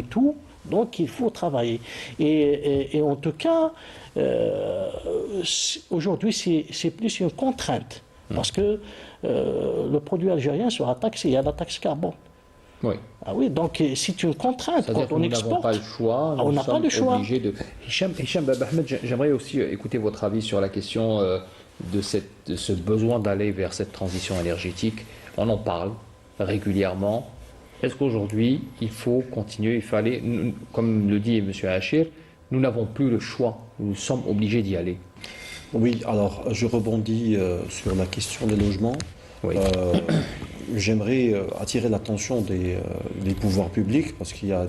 le tout. Donc il faut travailler. Et en tout cas, aujourd'hui, c'est plus une contrainte. Parce que le produit algérien sera taxé, il y a la taxe carbone. Oui. Ah oui, donc c'est une contrainte C'est-à-dire quand que on nous n'avons exporte. pas le choix, On nous n'a pas sommes le choix. obligés de... Hicham Bab Ahmed, j'aimerais aussi écouter votre avis sur la question de ce besoin d'aller vers cette transition énergétique. On en parle régulièrement. Est-ce qu'aujourd'hui, il faut continuer, il fallait, comme le dit M. Achir, nous n'avons plus le choix, nous sommes obligés d'y aller. Oui, alors je rebondis sur la question des logements. Oui. J'aimerais attirer l'attention des pouvoirs publics, parce qu'il y a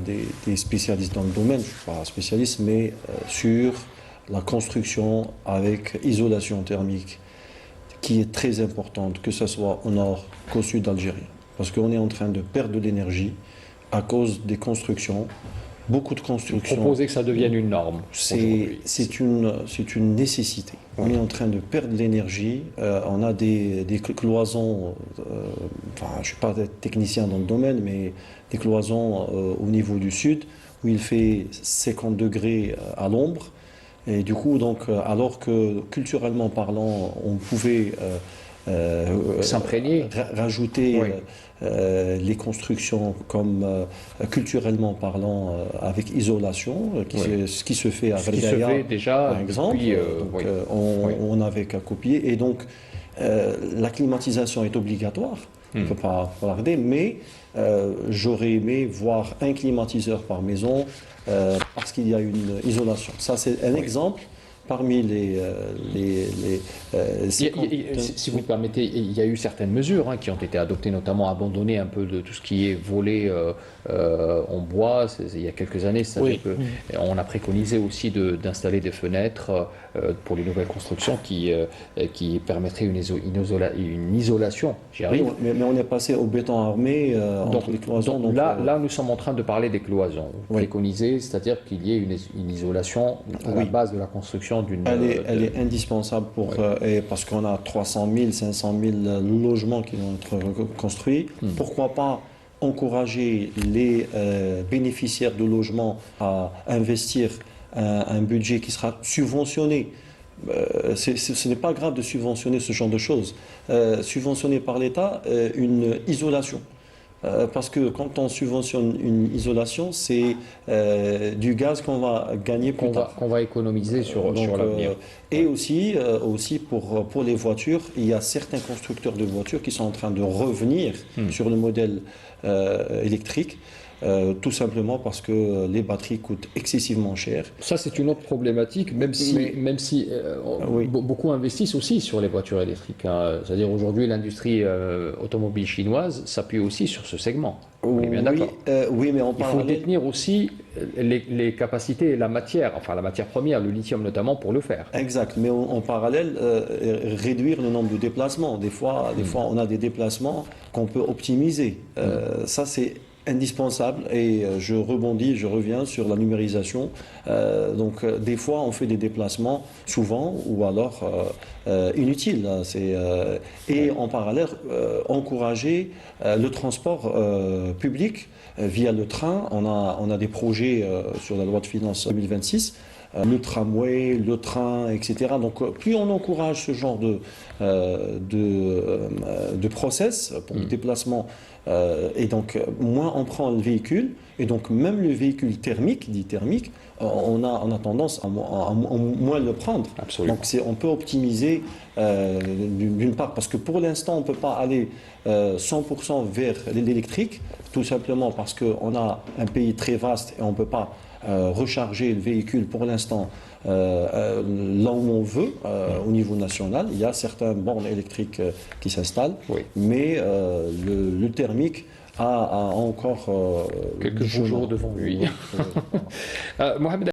des spécialistes dans le domaine, je ne suis pas spécialiste, mais sur la construction avec isolation thermique, qui est très importante, que ce soit au nord qu'au sud d'Algérie. Parce qu'on est en train de perdre de l'énergie à cause des constructions. Beaucoup de constructions. Proposer que ça devienne une norme. C'est une nécessité. Oui. On est en train de perdre l'énergie. On a des cloisons, enfin, je ne suis pas technicien dans le domaine, mais des cloisons au niveau du sud, où il fait 50 degrés à l'ombre. Et du coup, donc, alors que culturellement parlant, on pouvait s'imprégner, rajouter oui. Les constructions comme culturellement parlant avec isolation, oui. ce qui se fait à ce qui se fait déjà par exemple. Depuis, donc, oui. On n'avait qu'à copier. Et donc, la climatisation est obligatoire. On ne peut pas regarder, mais j'aurais aimé voir un climatiseur par maison parce qu'il y a une isolation. Ça, c'est un exemple. Parmi si vous me permettez, il y a eu certaines mesures qui ont été adoptées, notamment abandonner un peu de tout ce qui est volet en bois. Il y a quelques années, c'est-à-dire qu'on a préconisé aussi d'installer des fenêtres pour les nouvelles constructions qui permettraient une isolation. J'y arrive. Oui, mais on est passé au béton armé entre les cloisons. Donc là, nous sommes en train de parler des cloisons. Préconiser, c'est-à-dire qu'il y ait une isolation à la base de la construction d'une... Elle est indispensable parce qu'on a 300 000, 500 000 logements qui vont être construits. Pourquoi pas encourager les bénéficiaires de logements à investir un budget qui sera subventionné. Ce n'est pas grave de subventionner ce genre de choses. Subventionner par l'État une isolation. Parce que quand on subventionne une isolation, c'est du gaz qu'on va gagner plus tard. Qu'on va économiser sur l'avenir. Et aussi pour les voitures, il y a certains constructeurs de voitures qui sont en train de revenir sur le modèle électrique. Tout simplement parce que les batteries coûtent excessivement cher. Ça, c'est une autre problématique, même si beaucoup investissent aussi sur les voitures électriques. C'est-à-dire aujourd'hui, l'industrie automobile chinoise s'appuie aussi sur ce segment. On est bien d'accord. Oui, mais il faut détenir aussi les capacités et la matière première, le lithium notamment, pour le faire. Exact, mais en parallèle, réduire le nombre de déplacements. Des fois, on a des déplacements qu'on peut optimiser. Ça, c'est indispensable et je reviens sur la numérisation. Donc des fois on fait des déplacements souvent ou alors inutiles. Et en parallèle encourager le transport public via le train. On a des projets sur la loi de finances 2026. Le tramway, le train, etc. Donc plus on encourage ce genre de process pour le déplacement, et donc moins on prend le véhicule, et donc même le véhicule dit thermique, on a tendance à moins le prendre. Absolument. Donc on peut optimiser d'une part, parce que pour l'instant on ne peut pas aller 100% vers l'électrique, tout simplement parce qu'on a un pays très vaste et on ne peut pas recharger le véhicule pour l'instant là où on veut au niveau national. Il y a certaines bornes électriques qui s'installent, mais le thermique a encore quelques jours devant lui. Mohamed